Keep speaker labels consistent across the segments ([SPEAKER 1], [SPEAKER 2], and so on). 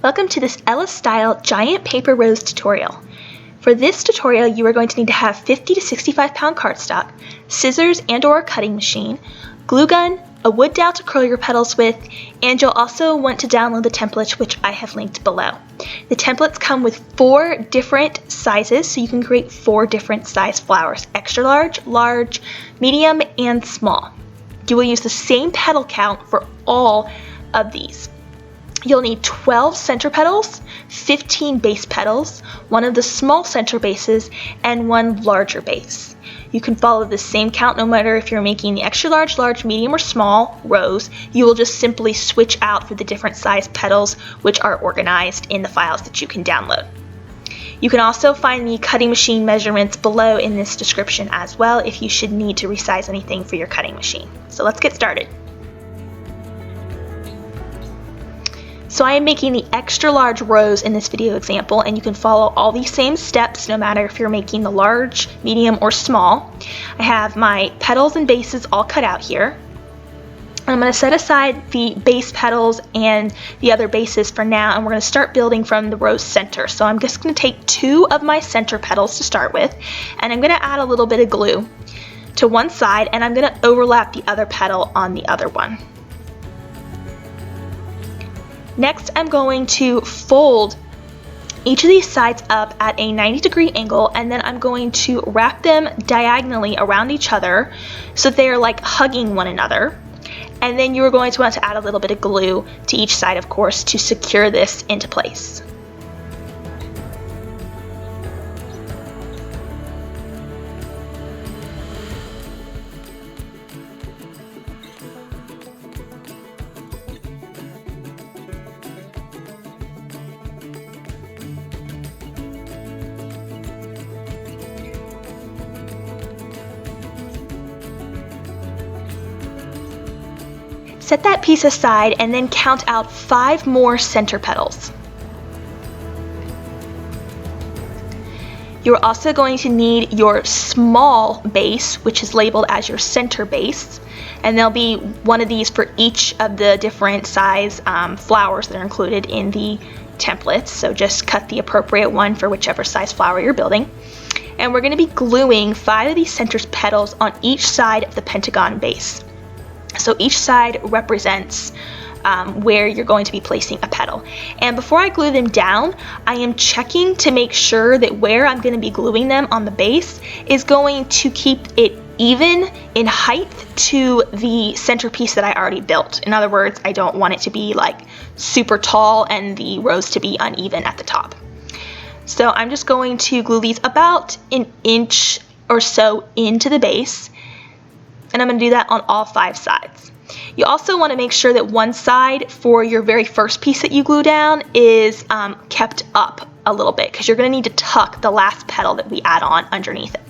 [SPEAKER 1] Welcome to this Ella Style Giant Paper Rose tutorial. For this tutorial, you are going to need to have 50 to 65 pound cardstock, scissors and or a cutting machine, glue gun, a wood dowel to curl your petals with, and you'll also want to download the templates which I have linked below. The templates come with 4 different sizes, so you can create 4 different size flowers: extra large, large, medium, and small. You will use the same petal count for all of these. You'll need 12 center petals, 15 base petals, one of the small center bases, and 1 larger base. You can follow the same count no matter if you're making the extra large, large, medium, or small rose. You will just simply switch out for the different size petals which are organized in the files that you can download. You can also find the cutting machine measurements below in this description as well if you should need to resize anything for your cutting machine. So let's get started. So I am making the extra large rose in this video example, and you can follow all these same steps no matter if you're making the large, medium, or small. I have my petals and bases all cut out here. I'm going to set aside the base petals and the other bases for now, and we're going to start building from the rose center. So I'm just going to take 2 of my center petals to start with, and I'm going to add a little bit of glue to one side, and I'm going to overlap the other petal on the other one. Next, I'm going to fold each of these sides up at a 90-degree angle, and then I'm going to wrap them diagonally around each other so they're like hugging one another. And then you're going to want to add a little bit of glue to each side, of course, to secure this into place. Set that piece aside and then count out 5 more center petals. You're also going to need your small base, which is labeled as your center base, and there'll be one of these for each of the different size flowers that are included in the templates, so just cut the appropriate one for whichever size flower you're building. And we're going to be gluing 5 of these center petals on each side of the pentagon base. So each side represents where you're going to be placing a petal. And before I glue them down, I am checking to make sure that where I'm going to be gluing them on the base is going to keep it even in height to the centerpiece that I already built. In other words, I don't want it to be like super tall and the rose to be uneven at the top. So I'm just going to glue these about an inch or so into the base. And I'm going to do that on all 5 sides. You also want to make sure that one side for your very first piece that you glue down is kept up a little bit, because you're going to need to tuck the last petal that we add on underneath it.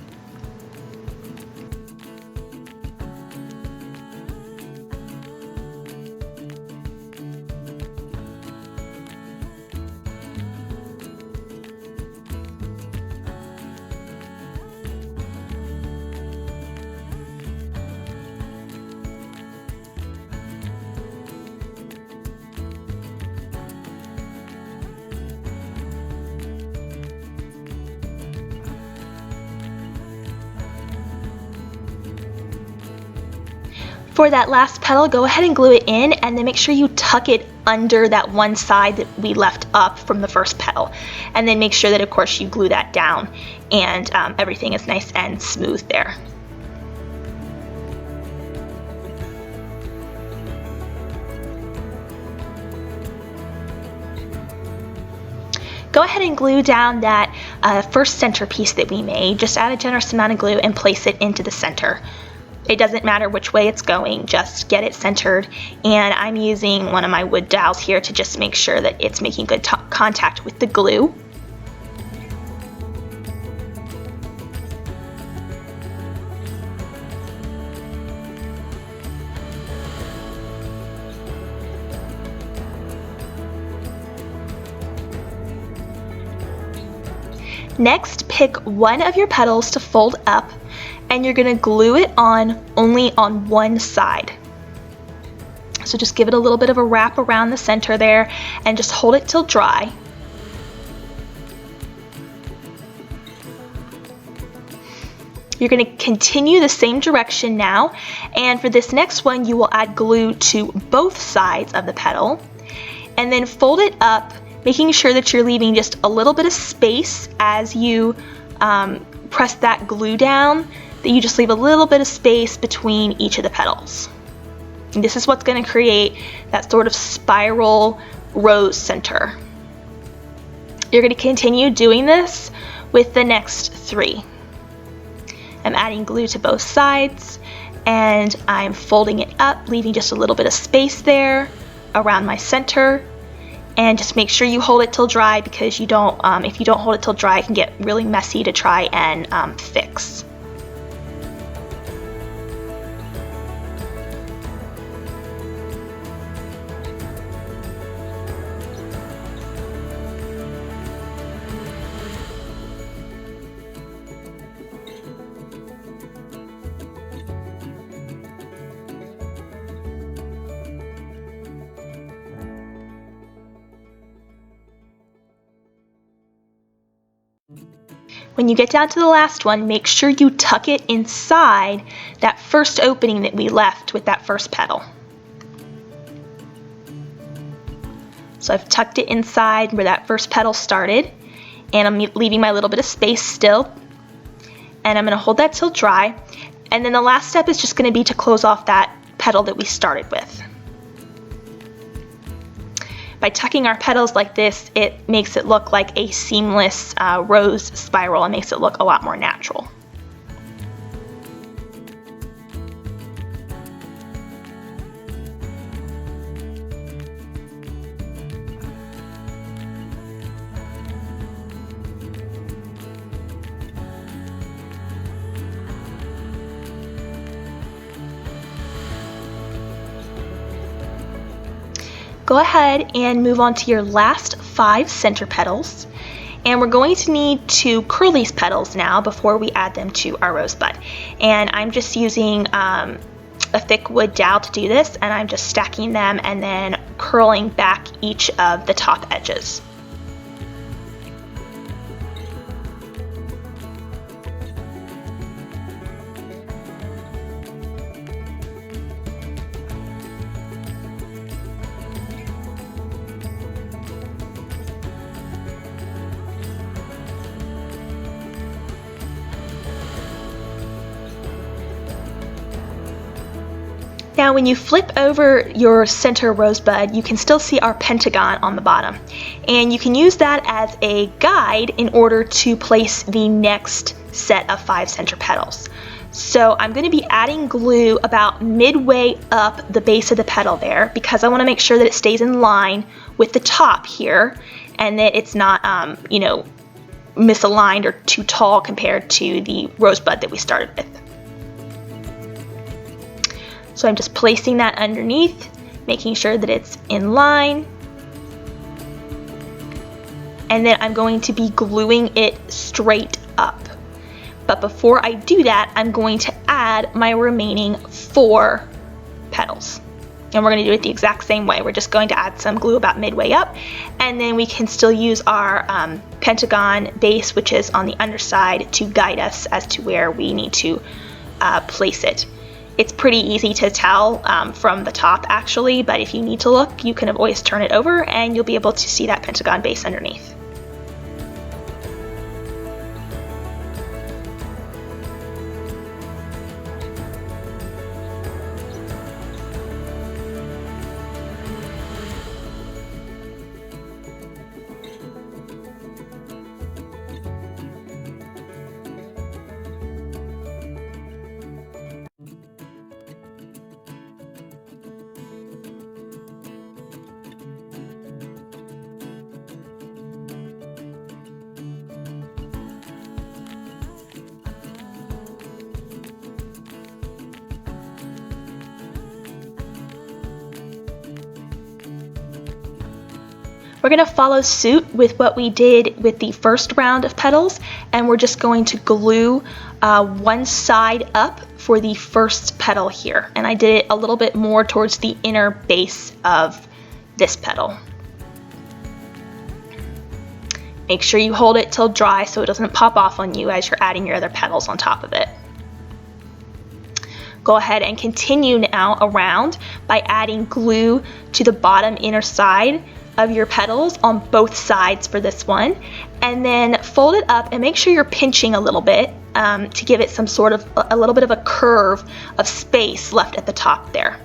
[SPEAKER 1] For that last petal, go ahead and glue it in, and then make sure you tuck it under that one side that we left up from the first petal. And then make sure that, of course, you glue that down and everything is nice and smooth there. Go ahead and glue down that first centerpiece that we made. Just add a generous amount of glue and place it into the center. It doesn't matter which way it's going, just get it centered. And I'm using one of my wood dowels here to just make sure that it's making good contact with the glue. Next, pick one of your petals to fold up, and you're going to glue it on only on one side. So just give it a little bit of a wrap around the center there and just hold it till dry. You're going to continue the same direction now, and for this next one you will add glue to both sides of the petal and then fold it up, making sure that you're leaving just a little bit of space as you press that glue down, that you just leave a little bit of space between each of the petals. And this is what's going to create that sort of spiral rose center. You're going to continue doing this with the next 3. I'm adding glue to both sides and I'm folding it up, leaving just a little bit of space there around my center. And just make sure you hold it till dry, because you don't, if you don't hold it till dry, it can get really messy to try and fix. When you get down to the last one, make sure you tuck it inside that first opening that we left with that first petal. So I've tucked it inside where that first petal started, and I'm leaving my little bit of space still. And I'm going to hold that till dry. And then the last step is just going to be to close off that petal that we started with. By tucking our petals like this, it makes it look like a seamless rose spiral and makes it look a lot more natural. Go ahead and move on to your last 5 center petals, and we're going to need to curl these petals now before we add them to our rosebud. And I'm just using a thick wood dowel to do this, and I'm just stacking them and then curling back each of the top edges. Now when you flip over your center rosebud, you can still see our pentagon on the bottom. And you can use that as a guide in order to place the next set of 5 center petals. So I'm going to be adding glue about midway up the base of the petal there, because I want to make sure that it stays in line with the top here and that it's not, misaligned or too tall compared to the rosebud that we started with. So I'm just placing that underneath, making sure that it's in line. And then I'm going to be gluing it straight up. But before I do that, I'm going to add my remaining 4 petals. And we're going to do it the exact same way. We're just going to add some glue about midway up, and then we can still use our pentagon base, which is on the underside, to guide us as to where we need to place it. It's pretty easy to tell from the top actually, but if you need to look, you can always turn it over and you'll be able to see that pentagon base underneath. We're going to follow suit with what we did with the first round of petals, and we're just going to glue one side up for the first petal here. And I did it a little bit more towards the inner base of this petal. Make sure you hold it till dry so it doesn't pop off on you as you're adding your other petals on top of it. Go ahead and continue now around by adding glue to the bottom inner side of your petals on both sides for this one, and then fold it up and make sure you're pinching a little bit to give it some sort of a little bit of a curve of space left at the top there.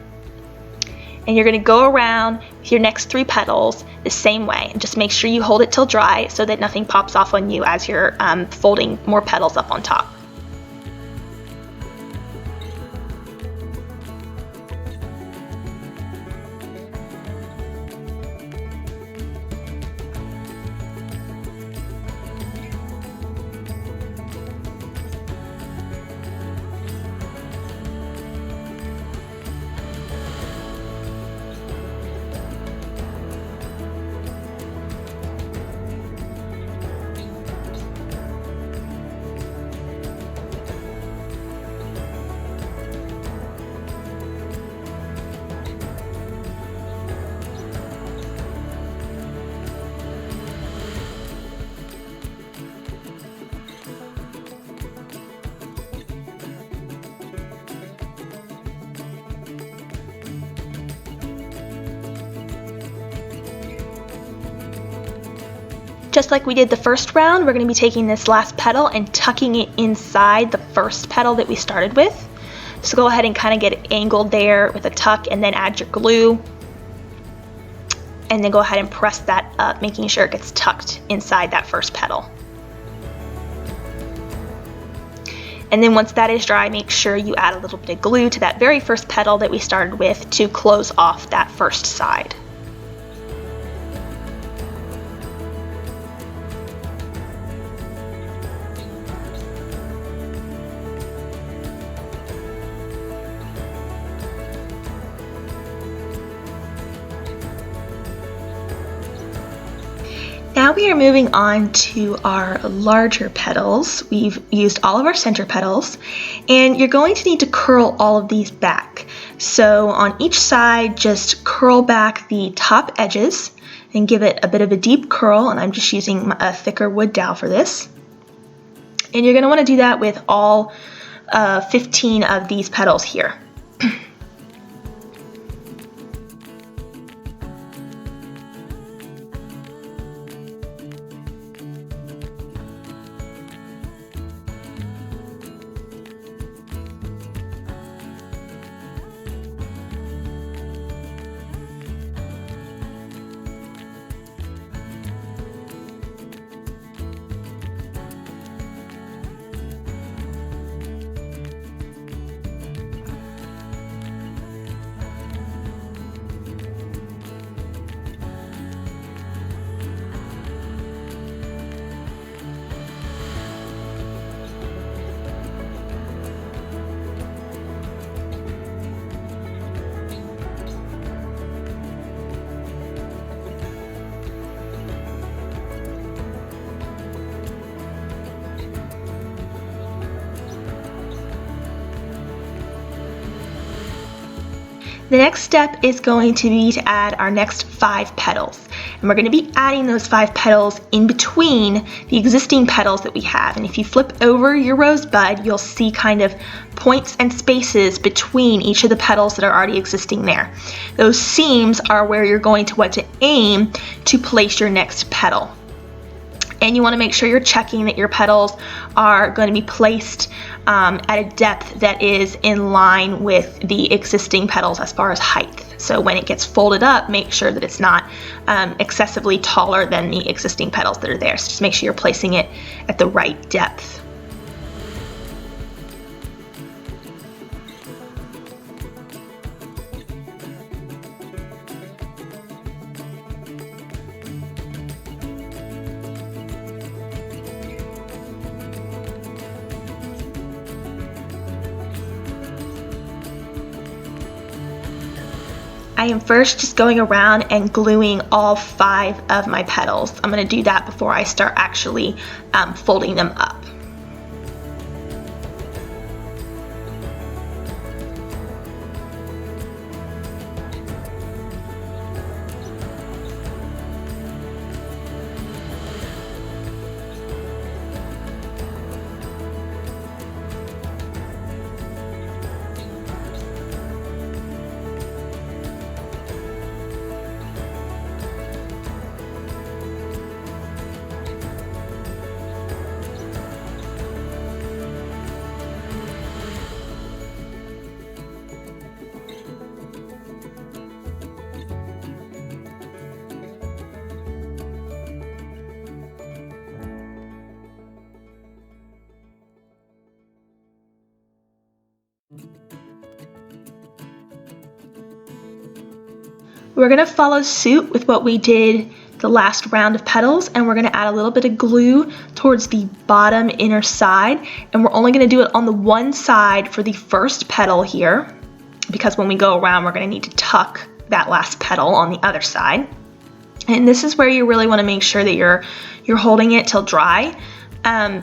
[SPEAKER 1] And you're going to go around with your next 3 petals the same way, and just make sure you hold it till dry so that nothing pops off on you as you're folding more petals up on top. Just like we did the first round, we're going to be taking this last petal and tucking it inside the first petal that we started with. So go ahead and kind of get it angled there with a tuck, and then add your glue. And then go ahead and press that up, making sure it gets tucked inside that first petal. And then once that is dry, make sure you add a little bit of glue to that very first petal that we started with to close off that first side. Now we are moving on to our larger petals. We've used all of our center petals, and you're going to need to curl all of these back. So on each side, just curl back the top edges and give it a bit of a deep curl, and I'm just using a thicker wood dowel for this. And you're going to want to do that with all 15 of these petals here. The next step is going to be to add our next 5 petals. And we're going to be adding those 5 petals in between the existing petals that we have. And if you flip over your rosebud, you'll see kind of points and spaces between each of the petals that are already existing there. Those seams are where you're going to want to aim to place your next petal. And you want to make sure you're checking that your petals are going to be placed at a depth that is in line with the existing petals as far as height. So when it gets folded up, make sure that it's not excessively taller than the existing petals that are there. So just make sure you're placing it at the right depth. I am first just going around and gluing all 5 of my petals. I'm going to do that before I start actually folding them up. We're going to follow suit with what we did the last round of petals, and we're going to add a little bit of glue towards the bottom inner side, and we're only going to do it on the one side for the first petal here, because when we go around we're going to need to tuck that last petal on the other side. And this is where you really want to make sure that you're holding it till dry,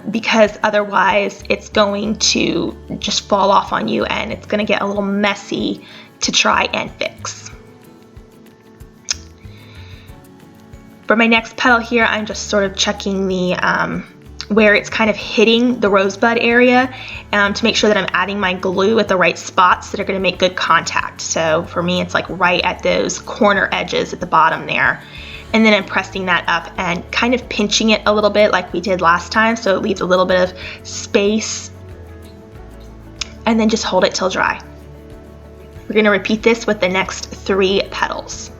[SPEAKER 1] because otherwise it's going to just fall off on you and it's going to get a little messy to try and fix. For my next petal here, I'm just sort of checking the where it's kind of hitting the rosebud area to make sure that I'm adding my glue at the right spots that are going to make good contact. So for me, it's like right at those corner edges at the bottom there. And then I'm pressing that up and kind of pinching it a little bit like we did last time, so it leaves a little bit of space. And then just hold it till dry. We're going to repeat this with the next 3 petals.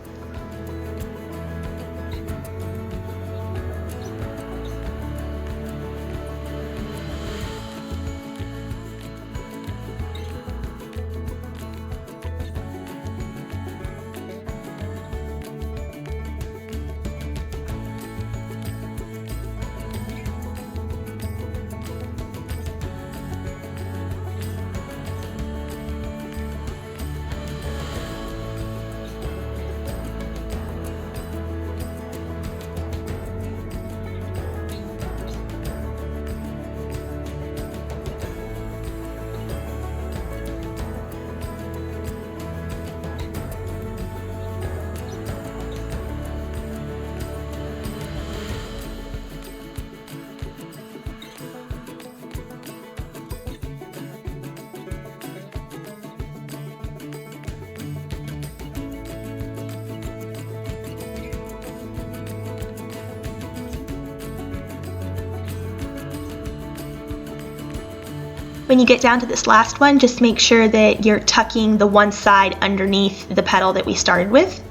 [SPEAKER 1] When you get down to this last one, just make sure that you're tucking the one side underneath the petal that we started with.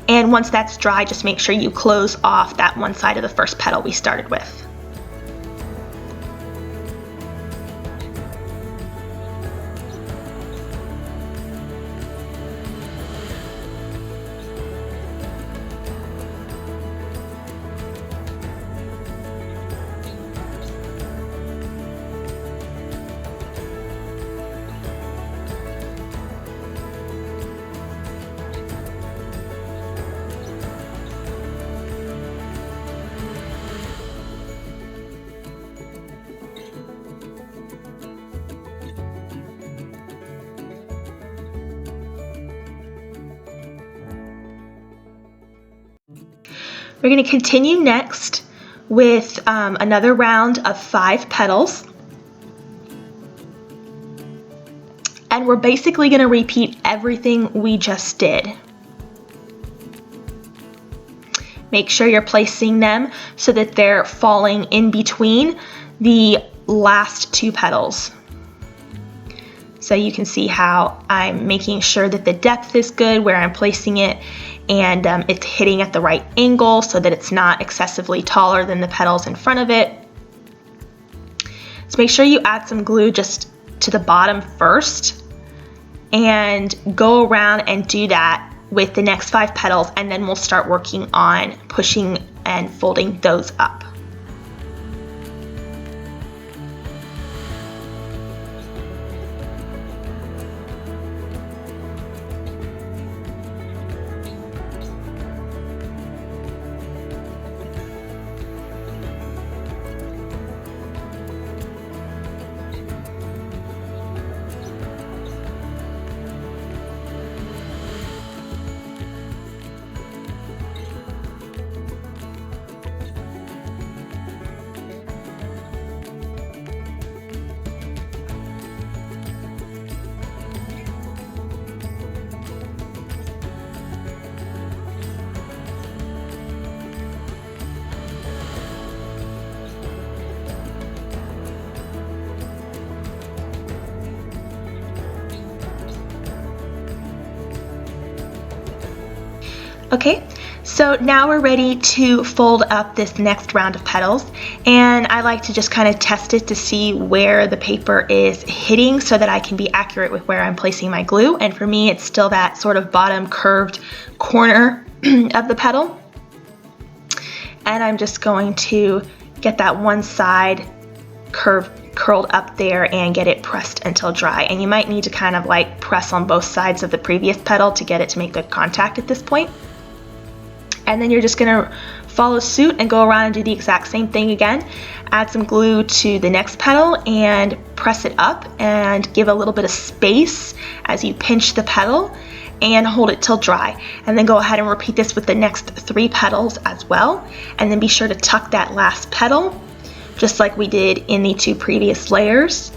[SPEAKER 1] And once that's dry, just make sure you close off that one side of the first petal we started with. We're going to continue next with another round of 5 petals. And we're basically going to repeat everything we just did. Make sure you're placing them so that they're falling in between the last 2 petals. So you can see how I'm making sure that the depth is good where I'm placing it, and it's hitting at the right angle so that it's not excessively taller than the petals in front of it. So make sure you add some glue just to the bottom first, and go around and do that with the next 5 petals, and then we'll start working on pushing and folding those up. Okay, so now we're ready to fold up this next round of petals, and I like to just kind of test it to see where the paper is hitting so that I can be accurate with where I'm placing my glue. And for me, it's still that sort of bottom curved corner of the petal. And I'm just going to get that one side curled up there and get it pressed until dry. And you might need to kind of like press on both sides of the previous petal to get it to make good contact at this point. And then you're just gonna follow suit and go around and do the exact same thing again. Add some glue to the next petal and press it up and give a little bit of space as you pinch the petal and hold it till dry. And then go ahead and repeat this with the next 3 petals as well. And then be sure to tuck that last petal, just like we did in the 2 previous layers.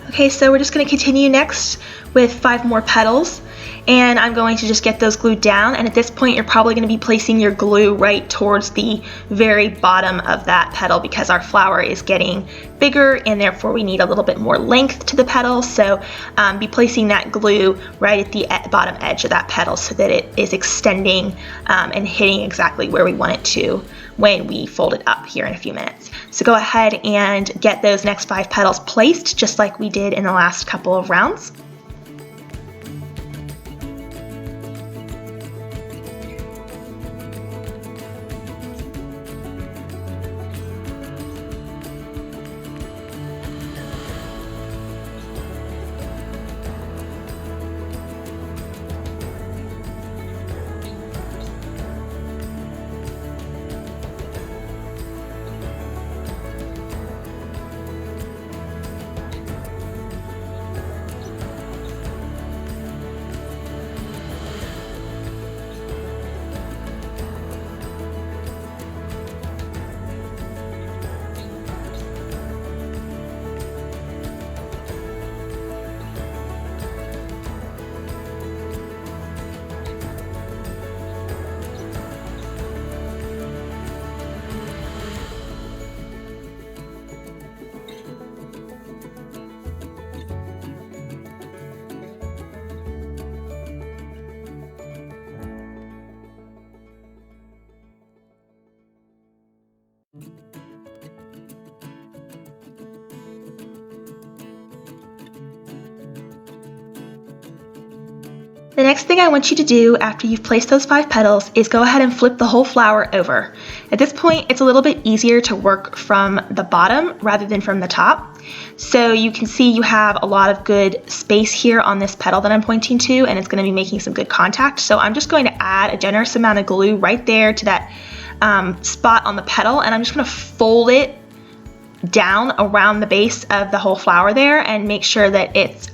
[SPEAKER 1] Okay, so we're just going to continue next with 5 more petals, and I'm going to just get those glued down. And at this point you're probably going to be placing your glue right towards the very bottom of that petal because our flower is getting bigger and therefore we need a little bit more length to the petal. So be placing that glue right at the bottom edge of that petal so that it is extending and hitting exactly where we want it to when we fold it up here in a few minutes. So go ahead and get those next 5 petals placed just like we did in the last couple of rounds. The next thing I want you to do after you've placed those 5 petals is go ahead and flip the whole flower over. At this point, it's a little bit easier to work from the bottom rather than from the top. So you can see you have a lot of good space here on this petal that I'm pointing to, and it's going to be making some good contact. So I'm just going to add a generous amount of glue right there to that spot on the petal, and I'm just going to fold it down around the base of the whole flower there and make sure that it's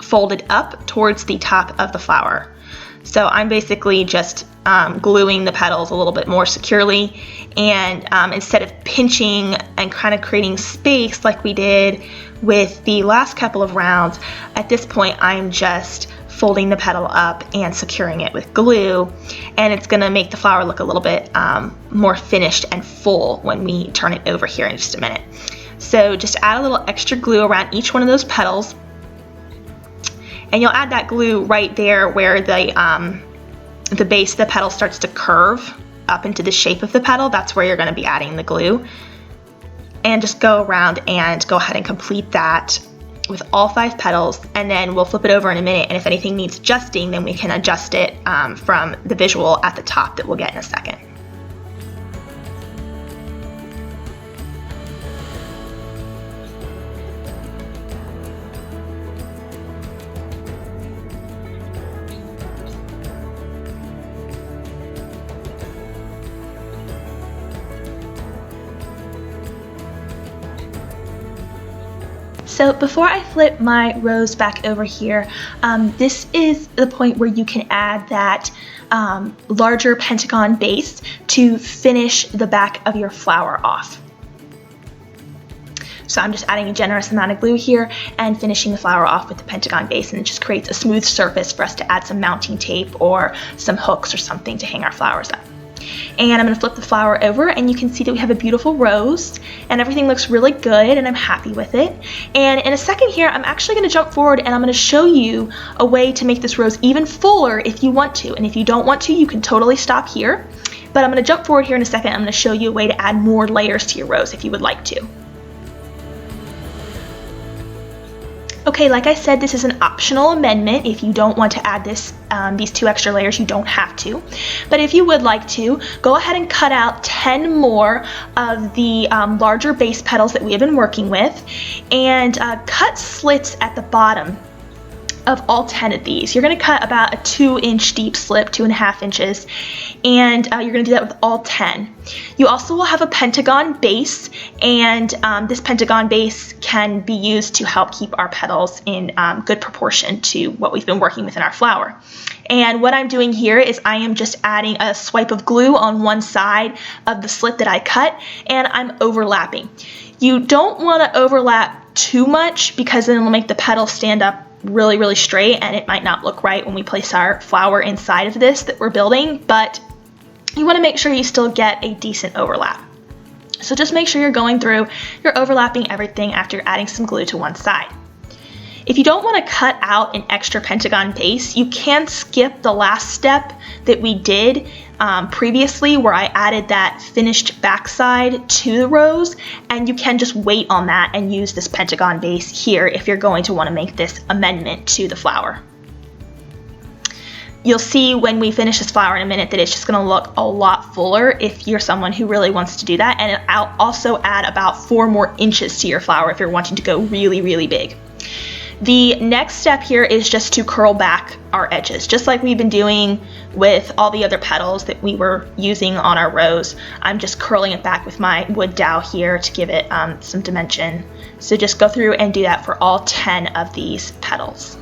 [SPEAKER 1] folded up towards the top of the flower. So I'm basically just gluing the petals a little bit more securely, and instead of pinching and kind of creating space like we did with the last couple of rounds, at this point I'm just folding the petal up and securing it with glue, and it's going to make the flower look a little bit more finished and full when we turn it over here in just a minute. So just add a little extra glue around each one of those petals, and you'll add that glue right there where the base of the petal starts to curve up into the shape of the petal. That's where you're going to be adding the glue, and just go around and go ahead and complete that with all 5 petals, and then we'll flip it over in a minute, and if anything needs adjusting, then we can adjust it from the visual at the top that we'll get in a second. So before I flip my rose back over here, this is the point where you can add that larger pentagon base to finish the back of your flower off. So I'm just adding a generous amount of glue here and finishing the flower off with the pentagon base, and it just creates a smooth surface for us to add some mounting tape or some hooks or something to hang our flowers up. And I'm going to flip the flower over, and you can see that we have a beautiful rose, and everything looks really good, and I'm happy with it. And in a second here, I'm actually going to jump forward, and I'm going to show you a way to make this rose even fuller if you want to. And if you don't want to, you can totally stop here. But I'm going to jump forward here in a second. I'm going to show you a way to add more layers to your rose if you would like to. Okay, like I said, this is an optional amendment. If you don't want to add this, these 2 extra layers, you don't have to. But if you would like to, go ahead and cut out 10 more of the larger base petals that we have been working with, and cut slits at the bottom of all 10 of these. You're going to cut about a 2-inch deep slit, 2.5 inches, and you're going to do that with all 10. You also will have a pentagon base, and this pentagon base can be used to help keep our petals in good proportion to what we've been working with in our flower. And what I'm doing here is I am just adding a swipe of glue on one side of the slit that I cut, and I'm overlapping. You don't want to overlap too much because then it'll make the petal stand up really straight, and it might not look right when we place our flower inside of this that we're building, but you want to make sure you still get a decent overlap. So just make sure you're going through, you're overlapping everything after you're adding some glue to one side. If you don't want to cut out an extra pentagon base, you can skip the last step that we did previously, where I added that finished backside to the rose, and you can just wait on that and use this pentagon base here if you're going to want to make this amendment to the flower. You'll see when we finish this flower in a minute that it's just going to look a lot fuller if you're someone who really wants to do that, and I'll also add about 4 more inches to your flower if you're wanting to go really big. The next step here is just to curl back our edges, just like we've been doing with all the other petals that we were using on our rose. I'm just curling it back with my wood dowel here to give it some dimension. So just go through and do that for all 10 of these petals.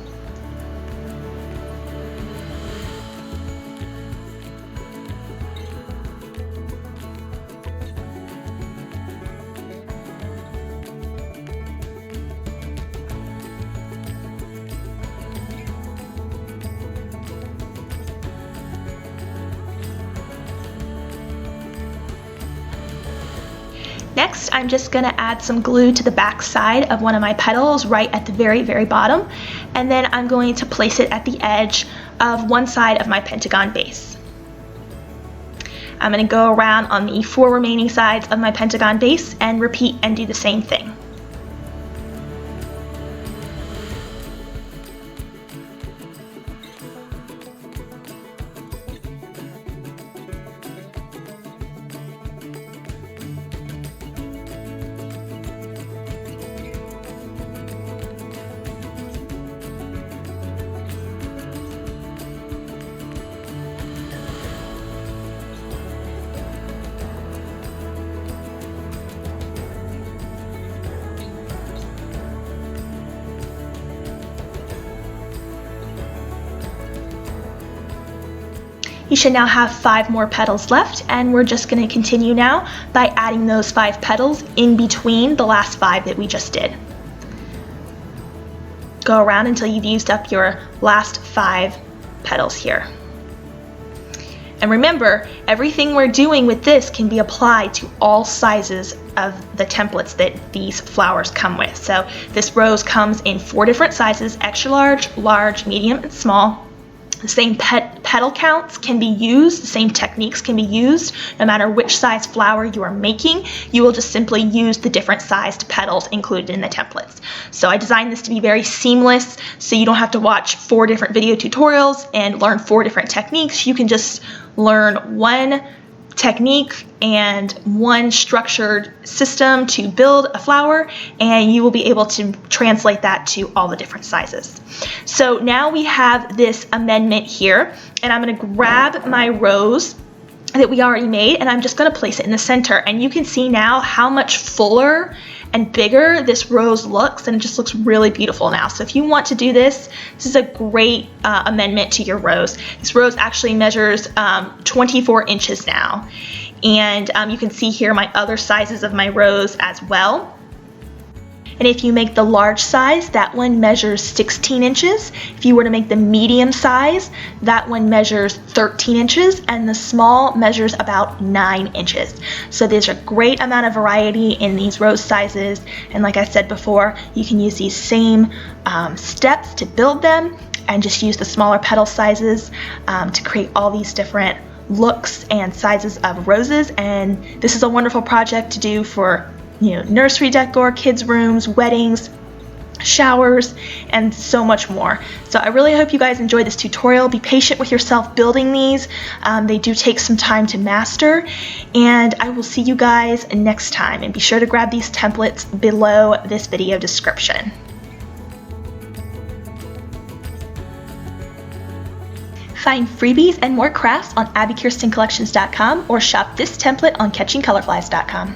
[SPEAKER 1] Next, I'm just going to add some glue to the back side of one of my petals right at the very bottom, and then I'm going to place it at the edge of one side of my pentagon base. I'm going to go around on the 4 remaining sides of my pentagon base and repeat and do the same thing. You should now have 5 more petals left, and we're just going to continue now by adding those 5 petals in between the last 5 that we just did. Go around until you've used up your last 5 petals here. And remember, everything we're doing with this can be applied to all sizes of the templates that these flowers come with. So this rose comes in 4 different sizes: extra large, large, medium, and small. The same petal counts can be used, the same techniques can be used, no matter which size flower you are making. You will just simply use the different sized petals included in the templates. So I designed this to be very seamless, so you don't have to watch 4 different video tutorials and learn 4 different techniques. You can just learn one technique and one structured system to build a flower, and you will be able to translate that to all the different sizes. So now we have this amendment here, and I'm going to grab my rose that we already made, and I'm just going to place it in the center, and you can see now how much fuller and bigger this rose looks, and it just looks really beautiful now. So if you want to do this, this is a great amendment to your rose. This rose actually measures 24 inches now, and you can see here my other sizes of my rose as well. And if you make the large size, that one measures 16 inches. If you were to make the medium size, that one measures 13 inches, and the small measures about 9 inches. So there's a great amount of variety in these rose sizes, and like I said before, you can use these same steps to build them and just use the smaller petal sizes to create all these different looks and sizes of roses. And this is a wonderful project to do for nursery decor, kids' rooms, weddings, showers, and so much more. So I really hope you guys enjoyed this tutorial. Be patient with yourself building these. They do take some time to master, and I will see you guys next time. And be sure to grab these templates below this video description. Find freebies and more crafts on abikirstencollections.com or shop this template on catchingcolorflies.com.